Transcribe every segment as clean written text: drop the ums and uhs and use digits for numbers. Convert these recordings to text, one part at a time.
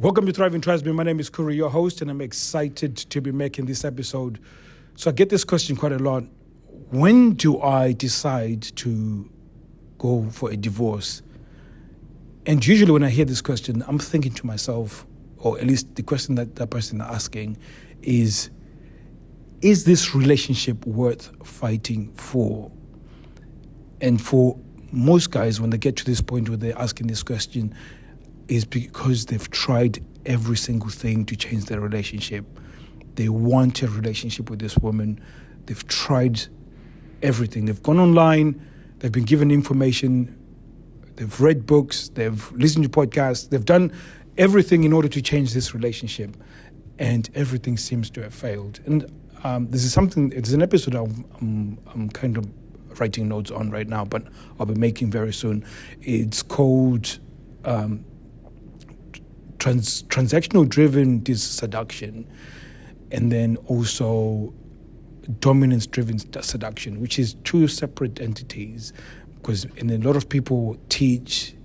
Welcome to Thriving Tribesmen. My name is Kuri, your host, and I'm excited to be making this episode. So I get this question quite a lot. When do I decide to go for a divorce? And usually when I hear this question, I'm thinking to myself, or at least the question that person is asking is this relationship worth fighting for? And for most guys, when they get to this point where they're asking this question, is because they've tried every single thing to change their relationship. They want a relationship with this woman. They've tried everything. They've gone online. They've been given information. They've read books. They've listened to podcasts. They've done everything in order to change this relationship. And everything seems to have failed. And there's an episode I'm kind of writing notes on right now, but I'll be making very soon. It's called Transactional driven seduction, and then also dominance driven seduction, which is two separate entities, because a lot of people teach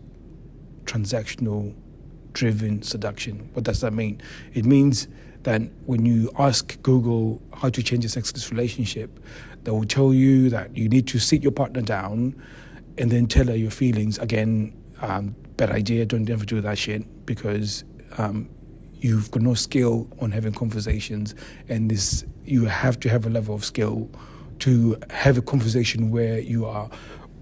transactional driven seduction. What does that mean? It means that when you ask Google how to change a sexless relationship, they will tell you that you need to sit your partner down and then tell her your feelings. Again, bad idea. Don't ever do that shit, because you've got no skill on having conversations, and you have to have a level of skill to have a conversation where you are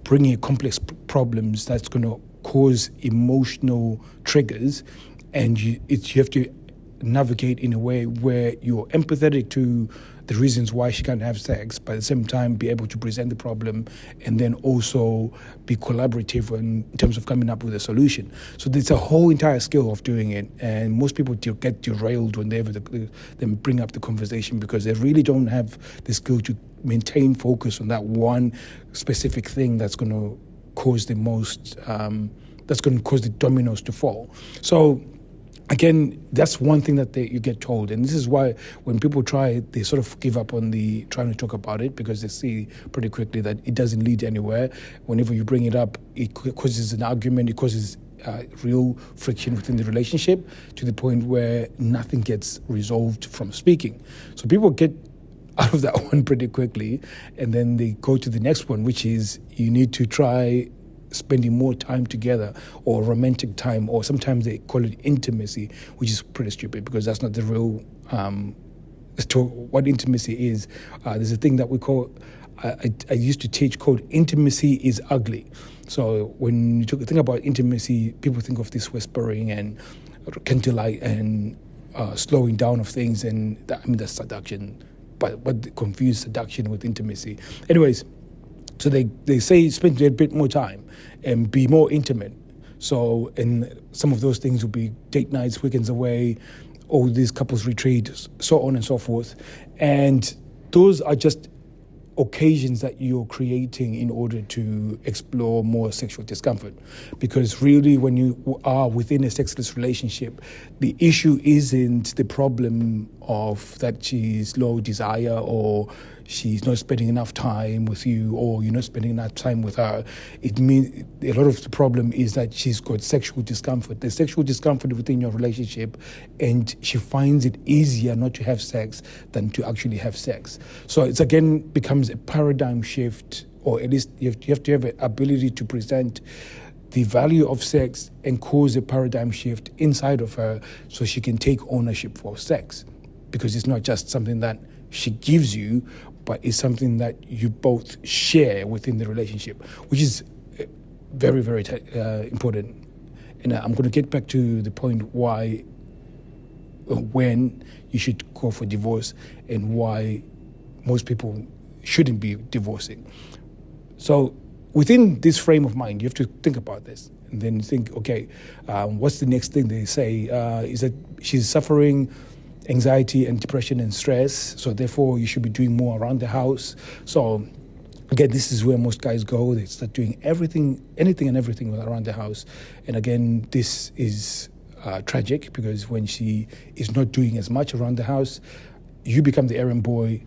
bringing complex problems that's going to cause emotional triggers, and you have to navigate in a way where you're empathetic to the reasons why she can't have sex, but at the same time be able to present the problem and then also be collaborative in terms of coming up with a solution. So there's a whole entire skill of doing it, and most people get derailed whenever they bring up the conversation, because they really don't have the skill to maintain focus on that one specific thing that's going to cause that's going to cause the dominoes to fall. So again, that's one thing that you get told. And this is why when people try, they sort of give up on trying to talk about it, because they see pretty quickly that it doesn't lead anywhere. Whenever you bring it up, it causes an argument, it causes real friction within the relationship, to the point where nothing gets resolved from speaking. So people get out of that one pretty quickly, and then they go to the next one, which is you need to try spending more time together, or romantic time, or sometimes they call it intimacy, which is pretty stupid, because that's not the real what intimacy is. There's a thing that we call, I used to teach, called intimacy is ugly. So when you think about intimacy, people think of this whispering and candlelight and slowing down of things, and that's seduction, but they confuse seduction with intimacy. Anyways, so they say spend a bit more time and be more intimate. So, and some of those things will be date nights, weekends away, all these couples retreats, so on and so forth. And those are just occasions that you're creating in order to explore more sexual discomfort. Because really, when you are within a sexless relationship, the issue isn't the problem of that she's low desire, or she's not spending enough time with you, or you're not spending enough time with her. It means a lot of the problem is that she's got sexual discomfort. There's sexual discomfort within your relationship, and she finds it easier not to have sex than to actually have sex. So it's again becomes a paradigm shift, or at least you have to have an ability to present the value of sex and cause a paradigm shift inside of her, so she can take ownership for sex. Because it's not just something that she gives you, but it's something that you both share within the relationship, which is very, very important. And I'm going to get back to the point when you should go for divorce, and why most people shouldn't be divorcing. So within this frame of mind, you have to think about this, and then think, okay, what's the next thing they say? Is that she's suffering anxiety and depression and stress, so therefore you should be doing more around the house. So again, this is where most guys go. They start doing anything and everything around the house. And again, this is tragic, because when she is not doing as much around the house, you become the errand boy.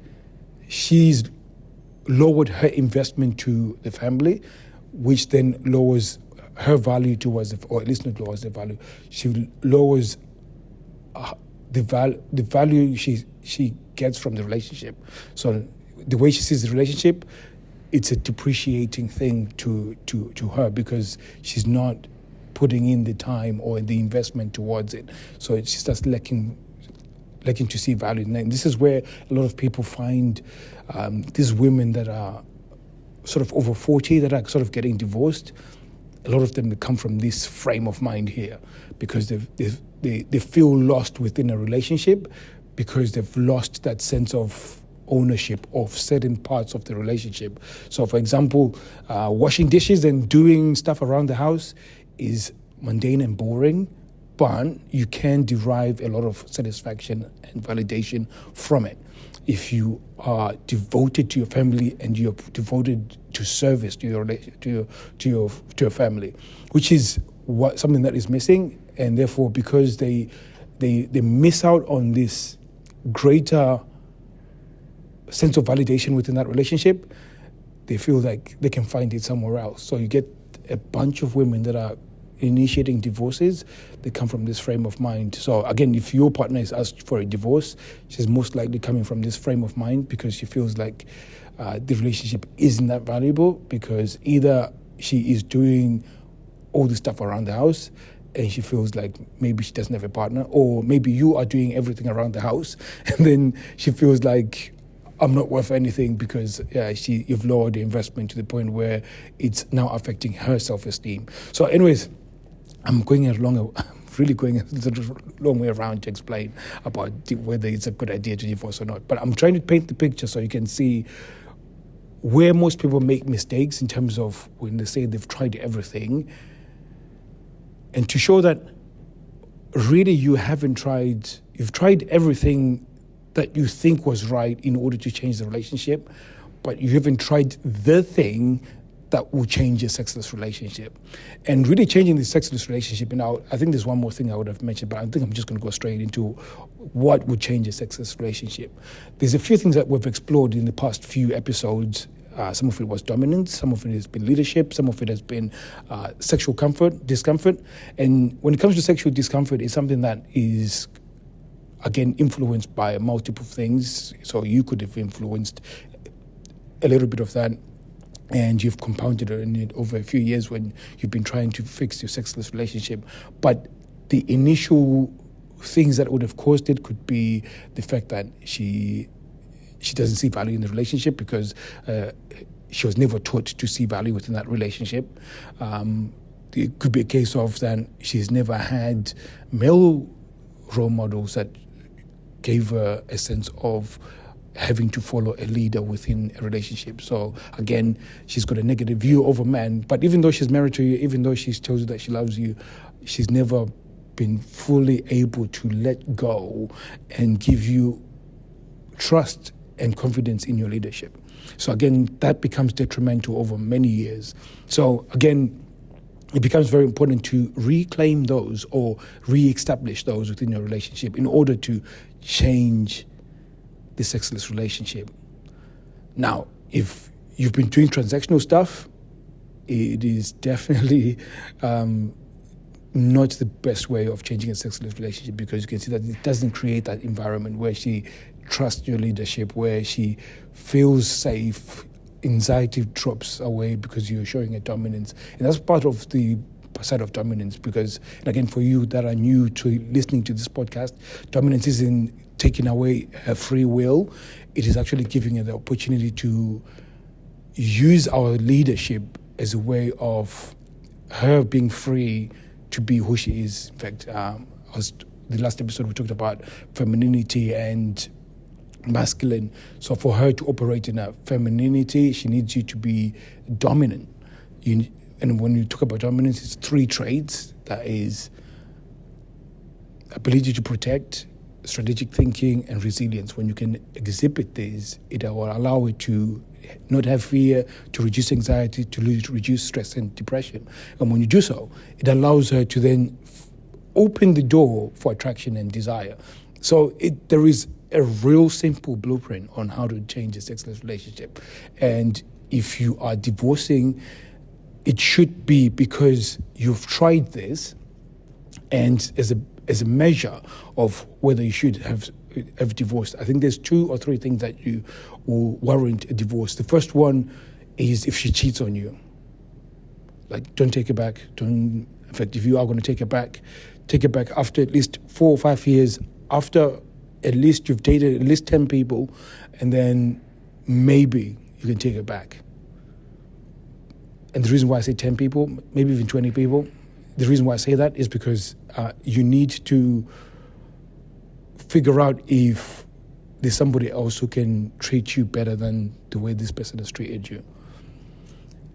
She's lowered her investment to the family, which then lowers her value towards, or at least not lowers the value, she lowers the value she gets from the relationship. So the way she sees the relationship, it's a depreciating thing to her because she's not putting in the time or the investment towards it. So she starts lacking to see value. And this is where a lot of people find these women that are sort of over 40 that are sort of getting divorced. A lot of them come from this frame of mind here because they feel lost within a relationship because they've lost that sense of ownership of certain parts of the relationship. So, for example, washing dishes and doing stuff around the house is mundane and boring, but you can derive a lot of satisfaction and validation from it. If you are devoted to your family and you're devoted to service to your family, which is something that is missing, and therefore because they miss out on this greater sense of validation within that relationship, they feel like they can find it somewhere else. So you get a bunch of women that are initiating divorces. They come from this frame of mind. So again, if your partner is asked for a divorce, she's most likely coming from this frame of mind because she feels like the relationship isn't that valuable because either she is doing all the stuff around the house and she feels like maybe she doesn't have a partner, or maybe you are doing everything around the house and then she feels like I'm not worth anything because you've lowered the investment to the point where it's now affecting her self-esteem. So anyways, I'm really going a long way around to explain about whether it's a good idea to divorce or not. But I'm trying to paint the picture so you can see where most people make mistakes in terms of when they say they've tried everything, and to show that really you've tried everything that you think was right in order to change the relationship, but you haven't tried the thing that will change your sexless relationship. And really changing the sexless relationship, now I think there's one more thing I would have mentioned, but I think I'm just going to go straight into what would change a sexless relationship. There's a few things that we've explored in the past few episodes. Some of it was dominance, some of it has been leadership, some of it has been sexual discomfort. And when it comes to sexual discomfort, it's something that is, again, influenced by multiple things. So you could have influenced a little bit of that, and you've compounded it over a few years when you've been trying to fix your sexless relationship. But the initial things that would have caused it could be the fact that she doesn't see value in the relationship because she was never taught to see value within that relationship. It could be a case of that she's never had male role models that gave her a sense of having to follow a leader within a relationship. So again, she's got a negative view of a man, but even though she's married to you, even though she's told you that she loves you, she's never been fully able to let go and give you trust and confidence in your leadership. So again, that becomes detrimental over many years. So again, it becomes very important to reclaim those or re-establish those within your relationship in order to change the sexless relationship. Now, if you've been doing transactional stuff, it is definitely not the best way of changing a sexless relationship because you can see that it doesn't create that environment where she trusts your leadership, where she feels safe. Anxiety drops away because you're showing a dominance. And that's part of the side of dominance because, and again, for you that are new to listening to this podcast, dominance isn't taking away her free will. It is actually giving her the opportunity to use our leadership as a way of her being free to be who she is. In fact, the last episode we talked about femininity and masculine. So for her to operate in a femininity, she needs you to be dominant. And when you talk about dominance, it's 3 traits. That is ability to protect, strategic thinking, and resilience. When you can exhibit these, it will allow you to not have fear, to reduce anxiety, to reduce stress and depression. And when you do so, it allows her to then open the door for attraction and desire. So there is a real simple blueprint on how to change a sexless relationship. And if you are divorcing, it should be because you've tried this, and as as a measure of whether you should have divorced. I think there's 2 or 3 things that you will warrant a divorce. The first one is if she cheats on you. Like, don't take it back. In fact, if you are going to take it back after at least 4 or 5 years, after at least you've dated at least 10 people, and then maybe you can take it back. And the reason why I say 10 people, maybe even 20 people, the reason why I say that is because you need to figure out if there's somebody else who can treat you better than the way this person has treated you.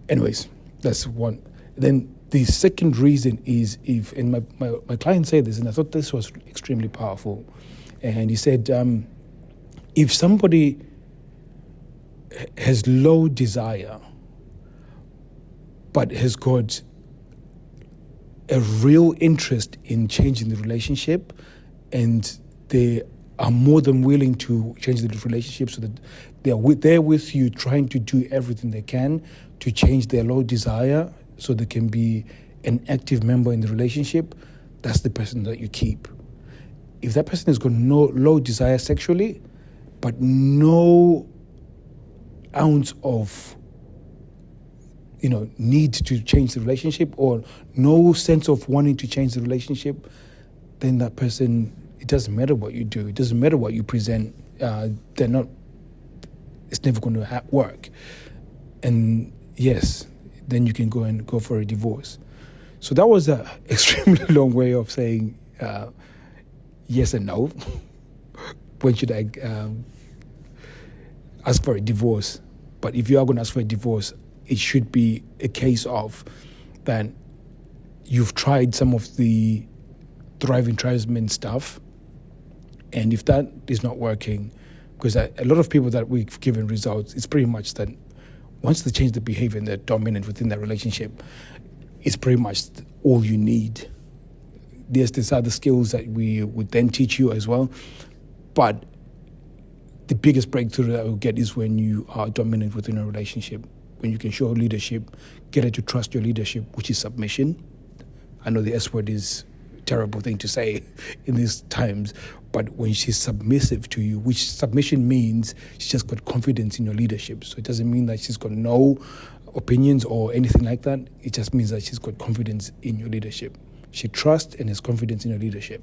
Anyways, that's one. Then the second reason is if, and my client said this, and I thought this was extremely powerful. And he said, if somebody has low desire, but has got a real interest in changing the relationship, and they are more than willing to change the relationship so that they're there with you, trying to do everything they can to change their low desire so they can be an active member in the relationship, that's the person that you keep. If that person has got no low desire sexually, but no ounce of need to change the relationship, or no sense of wanting to change the relationship, then that person, it doesn't matter what you do, it doesn't matter what you present, it's never going to work. And yes, then you can go for a divorce. So that was an extremely long way of saying yes and no. When should I ask for a divorce? But if you are going to ask for a divorce, it should be a case of that you've tried some of the Thriving Tribesmen stuff, and if that is not working, because a lot of people that we've given results, it's pretty much that once they change the behavior and they're dominant within that relationship, it's pretty much all you need. There's other skills that we would then teach you as well, but the biggest breakthrough that we'll get is when you are dominant within a relationship, when you can show leadership, get her to trust your leadership, which is submission. I know the S word is a terrible thing to say in these times, but when she's submissive to you, which submission means she's just got confidence in your leadership. So it doesn't mean that she's got no opinions or anything like that. It just means that she's got confidence in your leadership. She trusts and has confidence in your leadership.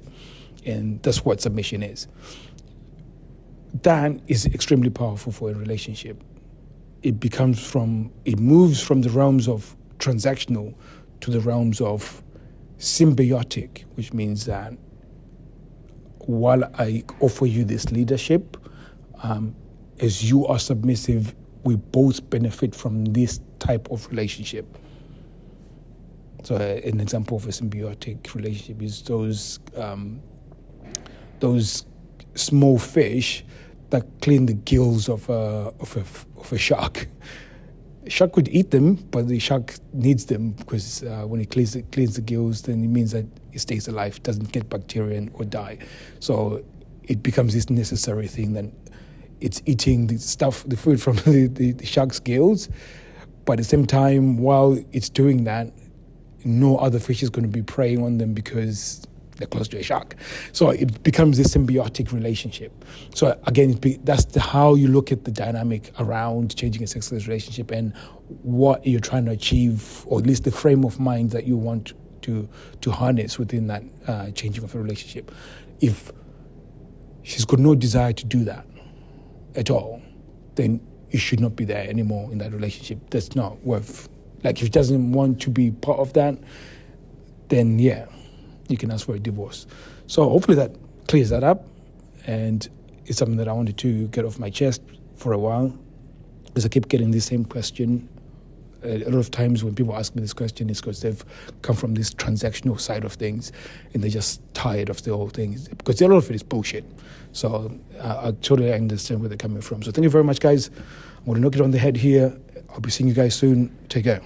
And that's what submission is. That is extremely powerful for a relationship. It moves from the realms of transactional to the realms of symbiotic, which means that while I offer you this leadership, as you are submissive, we both benefit from this type of relationship. So an example of a symbiotic relationship is those small fish that clean the gills of a shark. A shark could eat them, but the shark needs them because when it cleans the gills, then it means that it stays alive, doesn't get bacteria or die. So it becomes this necessary thing that it's eating the food from the shark's gills, but at the same time, while it's doing that, no other fish is going to be preying on them because they're close to a shark. So it becomes this symbiotic relationship. So again, that's how you look at the dynamic around changing a sexless relationship and what you're trying to achieve, or at least the frame of mind that you want to harness within that changing of a relationship. If she's got no desire to do that at all, then you should not be there anymore in that relationship. That's not worth. Like, if she doesn't want to be part of that, then yeah, you can ask for a divorce. So hopefully that clears that up, and it's something that I wanted to get off my chest for a while, because I keep getting the same question. A lot of times when people ask me this question, it's because they've come from this transactional side of things and they're just tired of the whole thing, because a lot of it is bullshit. So I totally understand where they're coming from. So thank you very much, guys. I'm going to knock it on the head here. I'll be seeing you guys soon. Take care.